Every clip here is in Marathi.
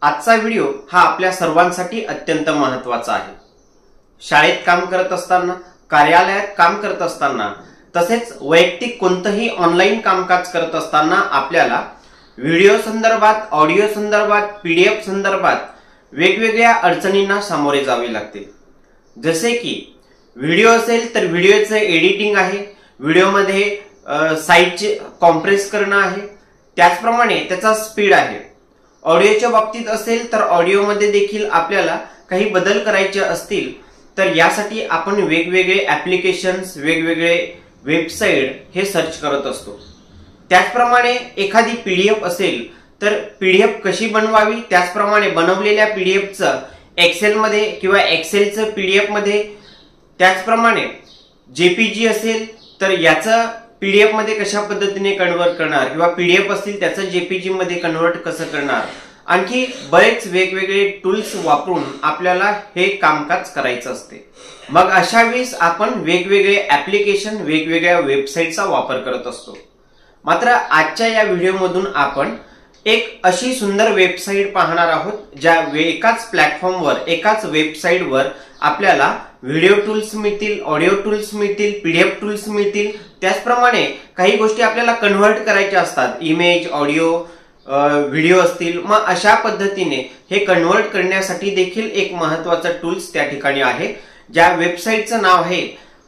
आजचा व्हिडिओ हा आपल्या सर्वांसाठी अत्यंत महत्त्वाचा आहे। शाळेत काम करत असताना, कार्यालयात काम करत असताना, तसेच वैयक्तिक कोणतेही ऑनलाइन कामकाज करत असताना आपल्याला व्हिडिओ संदर्भात, ऑडिओ संदर्भात, पीडीएफ संदर्भात वेगवेगळ्या अडचणींना सामोरे जावे लागते। जसे की व्हिडिओ असेल तर व्हिडिओचे एडिटिंग आहे, व्हिडिओमध्ये साइजचे कॉम्प्रेस करणं आहे, त्याचप्रमाणे त्याचा स्पीड आहे। ऑडिओच्या बाबतीत असेल तर ऑडिओमध्ये देखील आपल्याला काही बदल करायचे असतील तर यासाठी आपण वेगवेगळे ऍप्लिकेशन्स, वेगवेगळे वेबसाईट हे सर्च करत असतो। त्याचप्रमाणे एखादी पीडीएफ असेल तर पीडीएफ कशी बनवावी, त्याचप्रमाणे बनवलेल्या पीडीएफचं एक्सेल मध्ये किंवा एक्सेलचं पीडीएफ मध्ये, त्याचप्रमाणे जेपीजी असेल तर याचं पीडीएफ मध्ये कशा पद्धतीने कन्वर्ट करणार किंवा पीडीएफ असतील त्याचं जेपीजी मध्ये कन्वर्ट कसं करणार, आणखी बरेच वेगवेगळे टूल्स वापरून आपल्याला हे कामकाज करायचं असते। मग अशा वेळेस आपण वेगवेगळे ऍप्लिकेशन, वेगवेगळ्या वेबसाईटचा वापर करत असतो। मात्र आजच्या या व्हिडिओमधून आपण एक अशी सुंदर वेबसाईट पाहणार आहोत ज्या एकाच प्लॅटफॉर्मवर, एकाच वेबसाईटवर आपल्याला व्हिडिओ टूल्स मिळतील, ऑडिओ टूल्स मिळतील, पीडीएफ टूल्स मिळतील। त्याचप्रमाणे काही गोष्टी आपल्याला कन्व्हर्ट करायच्या असतात, इमेज, ऑडिओ, व्हिडिओ असतील। मग अशा पद्धतीने हे कन्व्हर्ट करण्यासाठी देखील एक महत्त्वाचं टूल्स त्या ठिकाणी आहे, ज्या वेबसाईटचं नाव आहे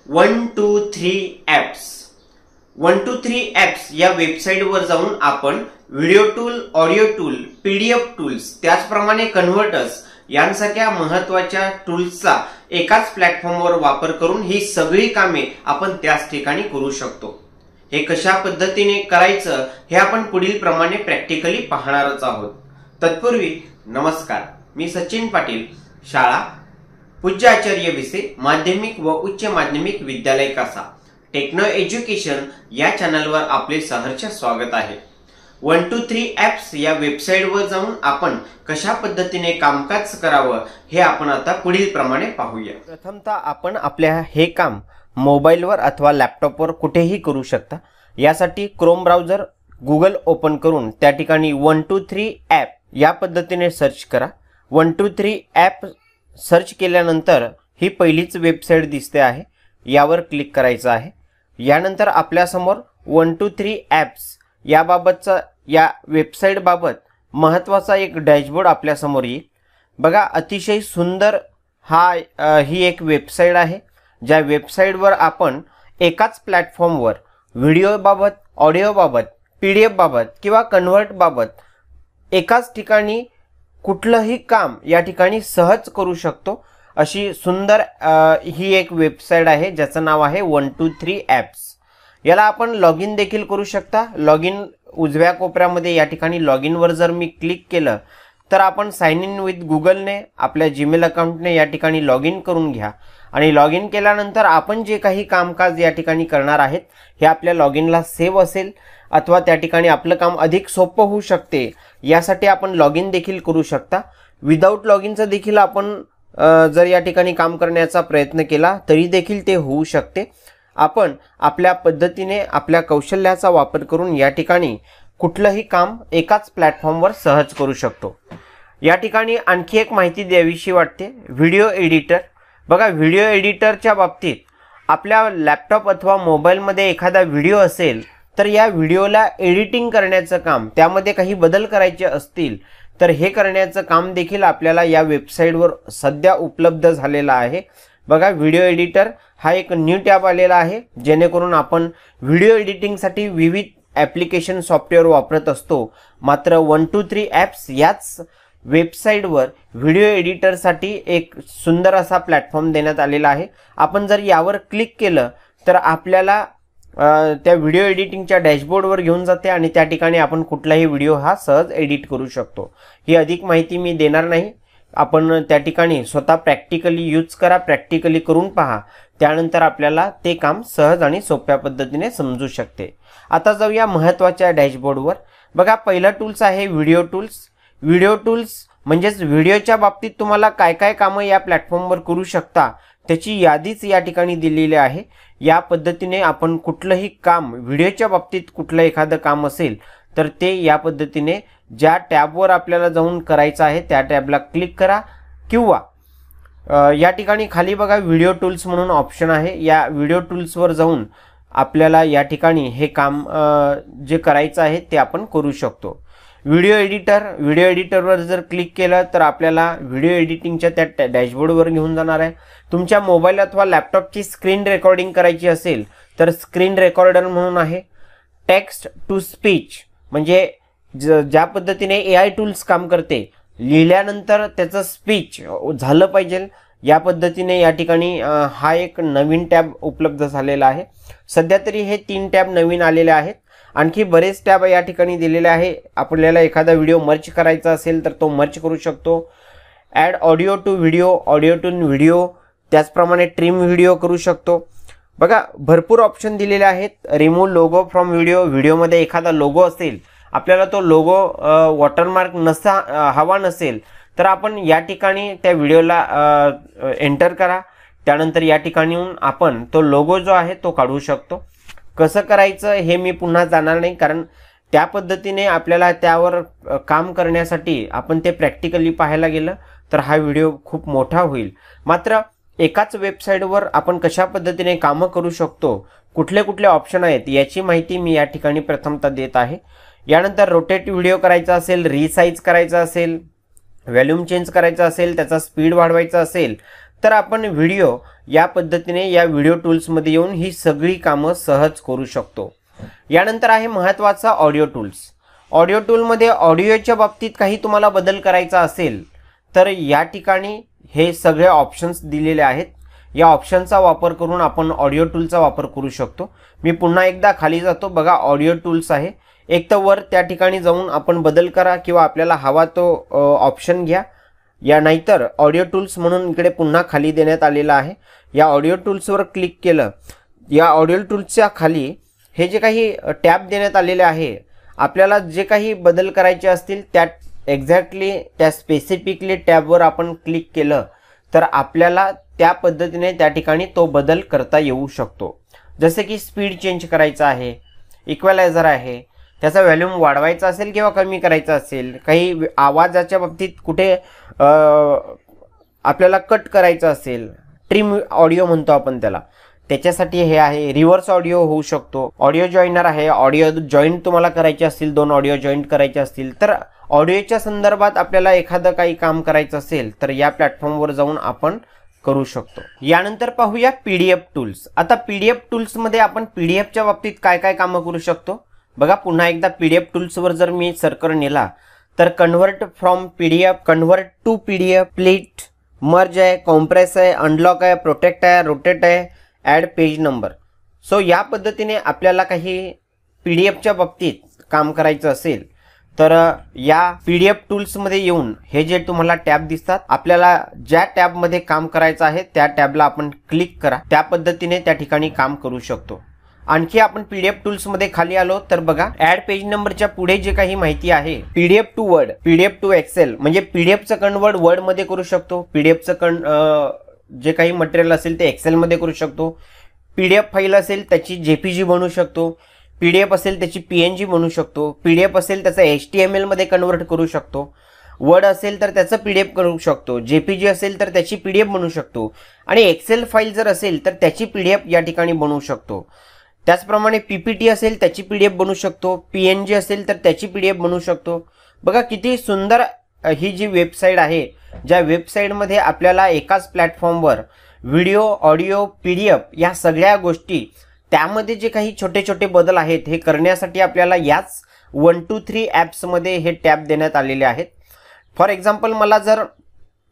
123 ॲप्स। 123 ॲप्स या वेबसाईटवर जाऊन आपण video tool, audio tool, PDF tools, त्याचप्रमाणे कन्व्हर्टर्स यांसारख्या महत्त्वाच्या टूल्सचा एकाच प्लॅटफॉर्मवर वापर करून ही सगळी कामे आपण त्याच ठिकाणी करू शकतो। हे कशा पद्धतीने करायचं हे आपण पुढील प्रमाणे प्रॅक्टिकली पाहणारच आहोत। तत्पूर्वी नमस्कार, मी सचिन पाटील, शाळा पूज्य आचार्य भिसे माध्यमिक व उच्च माध्यमिक विद्यालय कासा, टेक्नो एज्युकेशन या चॅनलवर आपले सहर्ष स्वागत आहे। 123 ॲप्स या वेबसाईटवर जाऊन आपण कशा पद्धतीने कामकाज करावं हे आपण आता पुढील प्रमाणे पाहूया। प्रथमतः आपण आपल्या हे काम मोबाईलवर अथवा लॅपटॉपवर कुठेही करू शकता। यासाठी क्रोम ब्राउझर, गुगल ओपन करून त्या ठिकाणी 123 ॲप या पद्धतीने सर्च करा। 123 ॲप सर्च केल्यानंतर ही पहिलीच वेबसाईट दिसते आहे, यावर क्लिक करायचं आहे। यानंतर आपल्यासमोर 123 ॲप्स याबाबतचा, या वेबसाईट बाबत महत्त्वाचा एक डॅशबोर्ड आपल्यासमोर येईल। बघा, अतिशय सुंदर ही एक वेबसाईट आहे, ज्या वेबसाईटवर आपण एकाच प्लॅटफॉर्मवर व्हिडिओ बाबत, ऑडिओ बाबत, पीडीएफ बाबत किंवा कन्व्हर्ट बाबत एकाच ठिकाणी कुठलंही काम या ठिकाणी सहज करू शकतो। अशी सुंदर ही एक वेबसाईट आहे ज्याचं नाव आहे 123 ॲप्स। याला आपण लॉग इन देखील करू शकता। लॉग इन उजव्या कोपऱ्यामध्ये या ठिकाणी लॉग इनवर जर मी क्लिक केलं तर आपण साइन इन विथ गुगलने, आपल्या जीमेल अकाउंटने या ठिकाणी लॉग इन करून घ्या। आणि लॉग इन केल्यानंतर आपण जे काही कामकाज या ठिकाणी करणार आहेत हे आपल्या लॉग इनला सेव्ह असेल अथवा त्या ठिकाणी आपलं काम अधिक सोपं होऊ शकते, यासाठी आपण लॉग इन देखील करू शकता। विदाऊट लॉग इनचं देखील आपण जर या ठिकाणी काम करण्याचा प्रयत्न केला तरी देखील ते होऊ शकते। आपण आपल्या पद्धतीने, आपल्या कौशल्याचा वापर करून या ठिकाणी कुठलंही काम एकाच प्लॅटफॉर्मवर सहज करू शकतो। या ठिकाणी आणखी एक माहिती द्यावीशी वाटते, व्हिडिओ एडिटर। बघा, व्हिडिओ एडिटरच्या बाबतीत आपल्या लॅपटॉप अथवा मोबाईलमध्ये एखादा व्हिडिओ असेल तर या व्हिडिओला एडिटिंग करण्याचं काम, त्यामध्ये काही बदल करायचे असतील तर हे करण्याचं काम देखील आपल्याला या वेबसाईटवर सध्या उपलब्ध झालेला आहे। बघा, व्हिडिओ एडिटर हा एक न्यू टॅब आलेला आहे, जेणेकरून आपण व्हिडिओ एडिटिंगसाठी विविध ॲप्लिकेशन, सॉफ्टवेअर वापरत असतो। मात्र 123 ॲप्स याच वेबसाईटवर व्हिडिओ एडिटरसाठी एक सुंदर असा प्लॅटफॉर्म देण्यात आलेला आहे। आपण जर यावर क्लिक केलं तर आपल्याला त्या व्हिडिओ एडिटिंगच्या डॅशबोर्डवर घेऊन जाते आणि त्या ठिकाणी आपण कुठलाही व्हिडिओ हा सहज एडिट करू शकतो। ही अधिक माहिती मी देणार नाही, आपण त्या ठिकाणी स्वतः प्रॅक्टिकली यूज करा, प्रॅक्टिकली करून पहा, त्यानंतर आपल्याला ते काम सहज आणि सोप्या पद्धतीने समजू शकते। आता जाऊया महत्त्वाच्या डॅशबोर्डवर। बघा, पहिला टूल्स आहे व्हिडिओ टूल्स। व्हिडिओ टूल्स म्हणजेच व्हिडिओच्या बाबतीत तुम्हाला काय काय कामं या प्लॅटफॉर्मवर करू शकता त्याची यादीच या ठिकाणी दिलेली आहे। या पद्धतीने आपण कुठलंही काम, व्हिडिओच्या बाबतीत कुठलं एखादं काम असेल तर ते या पद्धतीने ज्या टॅबवर आपल्याला जाऊन करायचं आहे त्या टॅबला क्लिक करा, किंवा या ठिकाणी खाली बघा व्हिडिओ टूल्स म्हणून ऑप्शन आहे, या व्हिडिओ टूल्सवर जाऊन आपल्याला या ठिकाणी हे काम जे करायचं आहे ते आपण करू शकतो. व्हिडिओ एडिटरवर जर क्लिक केलं तर आपल्याला व्हिडिओ एडिटिंगच्या त्या डॅशबोर्डवर घेऊन जाणार आहे. तुमच्या मोबाईल अथवा लॅपटॉपची स्क्रीन रेकॉर्डिंग करायची असेल तर स्क्रीन रेकॉर्डर म्हणून आहे. टेक्स्ट टू स्पीच म्हणजे ज्या पद्धतीने AI टूल्स काम करते, लिहिल्यानंतर त्याचं स्पीच झालं पाहिजे, या पद्धतीने या ठिकाणी हा एक नवीन टॅब उपलब्ध झालेला आहे. सध्या तरी हे 3 टॅब नवीन आलेले आहेत. आणखी बरेच टॅब या ठिकाणी दिलेले आहे. आपल्याला एखादा व्हिडिओ मर्ज करायचा असेल तर तो मर्ज करू शकतो. Add audio to video, audio to video, त्याचप्रमाणे ट्रिम व्हिडिओ करू शकतो. बघा भरपूर ऑप्शन दिलेले आहेत. रिमूव्ह लोगो फ्रॉम व्हिडिओ, व्हिडिओमध्ये एखादा लोगो असेल, आपल्याला तो लोगो वॉटरमार्क हवा नसेल तर आपण या ठिकाणी त्या व्हिडिओला एंटर करा. त्यानंतर या ठिकाणून आपण तो लोगो जो आहे तो काढू शकतो. कसं करायचं हे मी पुन्हा जाणार नाही, कारण त्या पद्धतीने आपल्याला त्यावर काम करण्यासाठी आपण ते प्रॅक्टिकली पाहायला गेलं तर हा व्हिडिओ खूप मोठा होईल. मात्र एकाच वेबसाईटवर आपण कशा पद्धतीने कामं करू शकतो, कुठले कुठले ऑप्शन आहेत याची माहिती मी या ठिकाणी प्रथमतः देत आहे. यानंतर रोटेट व्हिडिओ करायचा असेल, रिसाईज करायचा असेल, व्हॉल्यूम चेंज करायचा असेल, त्याचा स्पीड वाढवायचा असेल तर आपण व्हिडिओ या पद्धतीने या व्हिडिओ टूल्समध्ये येऊन ही सगळी कामं सहज करू शकतो. यानंतर आहे महत्त्वाचा ऑडिओ टूल्स. ऑडिओ टूलमध्ये ऑडिओच्या बाबतीत काही तुम्हाला बदल करायचा असेल तर या ठिकाणी हे सगळे ऑप्शन्स दिलेले आहेत. या ऑप्शनचा वापर करून आपण ऑडिओ टूलचा वापर करू शकतो. मी पुन्हा एकदा खाली जातो. बघा ऑडिओ टूल्स आहे. एक तर वर त्या ठिकाणी जाऊन आपण बदल करा किंवा आपल्याला हवा तो ऑप्शन घ्या, या नाहीतर ऑडिओ टूल्स म्हणून इकडे पुन्हा खाली देण्यात आलेला आहे. या ऑडिओ टूल्सवर क्लिक केलं, या ऑडिओ टूल्सच्या खाली हे जे काही टॅब देण्यात आलेले आहे, आपल्याला जे काही बदल करायचे असतील त्या एक्झॅक्टली त्या स्पेसिफिकली टॅबवर आपण क्लिक केलं तर आपल्याला त्या पद्धतीने त्या ठिकाणी तो बदल करता येऊ शकतो. जसे की स्पीड चेंज करायचा आहे, इक्वलायझर आहे, त्याचा व्हॉल्यूम वाढवायचा असेल किंवा कमी करायचा असेल, काही आवाजाच्या बाबतीत कुठे आपल्याला कट करायचं असेल, ट्रिम ऑडिओ म्हणतो आपण त्याला, त्याच्यासाठी हे आहे. रिव्हर्स ऑडिओ होऊ शकतो. ऑडिओ जॉईनर आहे. ऑडिओ जॉईंट तुम्हाला करायचे असतील, 2 ऑडिओ जॉईंट करायचे असतील तर ऑडिओच्या संदर्भात आपल्याला एखादं काही काम करायचं असेल तर या प्लॅटफॉर्मवर जाऊन आपण करू शकतो. यानंतर पाहूया PDF टूल्स. आता PDF टूल्समध्ये आपण PDFच्या बाबतीत काय काय कामं करू शकतो. बघा पुन्हा एकदा PDF टूल्सवर जर मी सर्कर नेला तर convert from PDF, convert to PDF, split, merge आहे, कॉम्प्रेस आहे, अनलॉक आहे, प्रोटेक्ट आहे, रोटेट आहे, ॲड पेज नंबर. सो या पद्धतीने आपल्याला काही PDFच्या बाबतीत काम करायचं असेल तर या PDF टूल्समध्ये येऊन हे जे तुम्हाला टॅब दिसतात, आपल्याला ज्या टॅबमध्ये काम करायचं आहे त्या टॅबला आपण क्लिक करा. त्या पद्धतीने त्या ठिकाणी काम करू शकतो. आणखी आपण PDF टूल्समध्ये खाली आलो तर बघा ॲड पेज नंबरच्या पुढे जे काही माहिती आहे, PDF to Word, PDF to Excel, म्हणजे PDFचं कन्वर्ट वर्डमध्ये करू शकतो. PDFचं जे काही मटेरियल असेल ते एक्सेलमध्ये करू शकतो. PDF फाईल असेल त्याची JPG बनवू शकतो. PDF असेल त्याची PNG बनवू शकतो. PDF असेल त्याचा HTML मध्ये कन्वर्ट करू शकतो. वर्ड असेल तर त्याचं PDF करू शकतो. JPG असेल तर त्याची PDF बनवू शकतो. आणि एक्सेल फाईल जर असेल तर त्याची PDF या ठिकाणी बनवू शकतो. त्याचप्रमाणे PPT असेल त्याची PDF बनवू शकतो. PNG असेल तर त्याची PDF बनवू शकतो. बघा किती सुंदर ही जी वेबसाईट आहे, ज्या वेबसाईटमध्ये आपल्याला एकाच प्लॅटफॉर्मवर व्हिडिओ, ऑडिओ, PDF या सगळ्या गोष्टी, त्यामध्ये जे काही छोटे छोटे बदल आहेत हे करण्यासाठी आपल्याला याच 1 2 3 ॲप्समध्ये हे टॅब देण्यात आलेले आहेत. फॉर एक्झाम्पल मला जर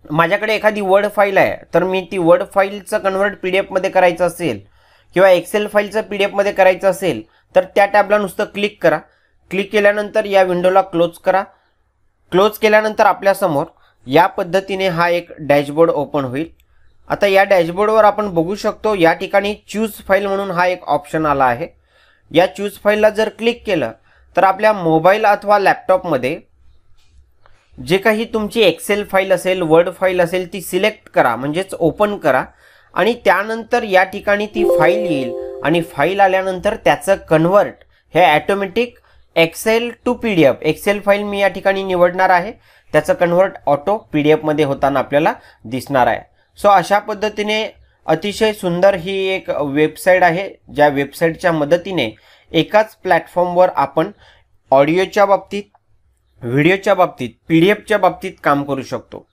माझ्याकडे एखादी वर्ड फाईल आहे तर मी ती वर्ड फाईलचं कन्वर्ट PDFमध्ये करायचं असेल किंवा एक्सेल फाईलचं PDFमध्ये करायचं असेल तर त्या टॅबला नुसतं क्लिक करा. क्लिक केल्यानंतर या विंडोला क्लोज करा. क्लोज केल्यानंतर आपल्यासमोर या पद्धतीने हा एक डॅशबोर्ड ओपन होईल. आता या डॅशबोर्डवर आपण बघू शकतो या ठिकाणी चूज फाईल म्हणून हा एक ऑप्शन आला आहे. या चूज फाईलला जर क्लिक केलं तर आपल्या मोबाईल अथवा लॅपटॉपमध्ये जे काही तुमची एक्सेल फाईल असेल, वर्ड फाईल असेल ती सिलेक्ट करा, म्हणजेच ओपन करा. आणि त्यानंतर या ठिकाणी ती फाईल येईल आणि फाईल आल्यानंतर त्याचं कन्वर्ट हे automatic Excel to PDF, Excel file मी या ठिकाणी निवडणार आहे. त्याचं कन्व्हर्ट ऑटो PDF मध्ये होताना आपल्याला दिसणार आहे. सो अशा पद्धतीने अतिशय सुंदर ही एक वेबसाईट आहे, ज्या वेबसाईटच्या मदतीने एकाच प्लॅटफॉर्मवर आपण ऑडिओच्या बाबतीत, व्हिडिओच्या बाबतीत, PDFच्या बाबतीत काम करू शकतो.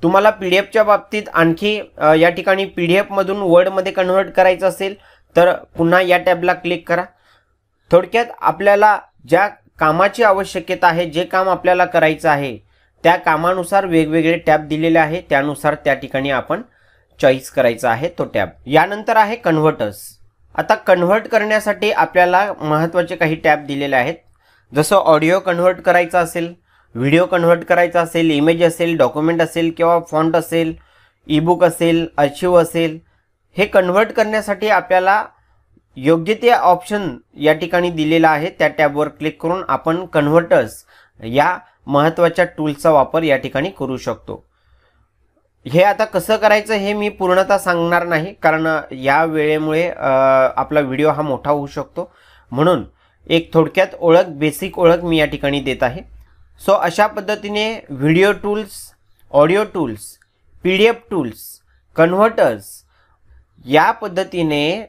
तुम्हाला PDFच्या बाबतीत आणखी या ठिकाणी PDF मधून वर्डमध्ये कन्व्हर्ट करायचं असेल तर पुन्हा या टॅबला क्लिक करा. थोडक्यात आपल्याला ज्या कामाची आवश्यकता आहे, जे काम आपल्याला करायचं आहे त्या कामानुसार वेगवेगळे टॅब दिलेले आहे, त्यानुसार त्या ठिकाणी आपण चॉईस करायचा आहे तो टॅब. यानंतर आहे कन्व्हर्टर्स. आता कन्व्हर्ट करण्यासाठी आपल्याला महत्त्वाचे काही टॅब दिलेले आहेत. जसं ऑडिओ कन्व्हर्ट करायचा असेल, व्हिडिओ कन्व्हर्ट करायचा असेल, इमेज असेल, डॉक्युमेंट असेल किंवा फॉन्ट असेल, ईबुक असेल, आर्चिव्ह असेल, हे कन्व्हर्ट करण्यासाठी आपल्याला योग्य ते ऑप्शन या ठिकाणी दिलेला आहे. त्या टॅबवर क्लिक करून आपण कन्व्हर्टर्स या महत्त्वाच्या टूलचा वापर या ठिकाणी करू शकतो. हे आता कसं करायचं हे मी पूर्णतः सांगणार नाही, कारण या वेळेमुळे आपला व्हिडिओ हा मोठा होऊ शकतो. म्हणून एक थोडक्यात ओळख, बेसिक ओळख मी या ठिकाणी देत आहे. सो अशा पद्धतीने video tools, audio tools, PDF tools, converters या पद्धतीने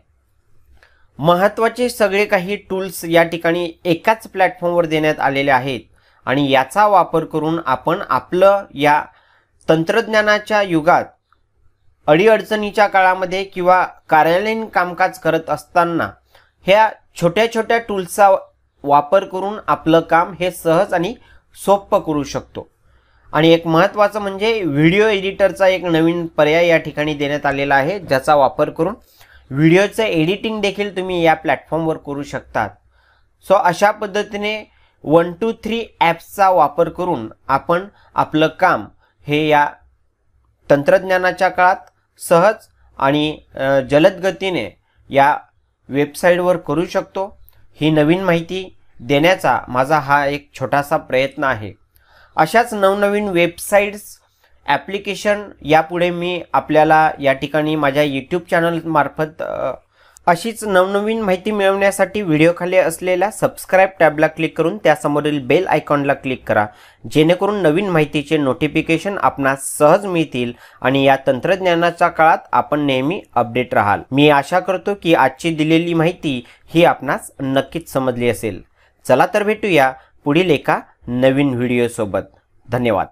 महत्त्वाचे सगळे काही टूल्स या ठिकाणी एकाच प्लॅटफॉर्मवर देण्यात आलेले आहेत. आणि याचा वापर करून आपण आपलं या तंत्रज्ञानाच्या युगात अडीअडचणीच्या काळामध्ये किंवा कार्यालयीन कामकाज करत असताना ह्या छोट्या छोट्या टूल्सचा वापर करून आपलं काम हे सहज आणि सोपं करू शकतो. आणि एक महत्त्वाचं म्हणजे व्हिडिओ एडिटरचा एक नवीन पर्याय या ठिकाणी देण्यात आलेला आहे, ज्याचा वापर करून व्हिडिओचं एडिटिंग देखील तुम्ही या प्लॅटफॉर्मवर करू शकतात. सो अशा पद्धतीने 1 2 3 ॲप्सचा वापर करून आपण आपलं काम हे या तंत्रज्ञानाच्या काळात सहज आणि जलद गतीने या वेबसाईटवर करू शकतो. ही नवीन माहिती देण्याचा माझा हा एक छोटासा प्रयत्न आहे. अशाच नवनवीन वेबसाईट्स, ॲप्लिकेशन यापुढे मी आपल्याला या ठिकाणी माझ्या YouTube चॅनलमार्फत अशीच नवनवीन माहिती मिळवण्यासाठी व्हिडिओखाली असलेल्या सबस्क्राईब टॅबला क्लिक करून त्यासमोरील बेल आयकॉनला क्लिक करा, जेणेकरून नवीन माहितीचे नोटिफिकेशन आपणास सहज मिळतील आणि या तंत्रज्ञानाच्या काळात आपण नेहमी अपडेट राहाल. मी आशा करतो की आजची दिलेली माहिती ही आपणास नक्कीच समजली असेल. चला तर भेटूया पुढील एका नवीन व्हिडिओ सोबत. धन्यवाद.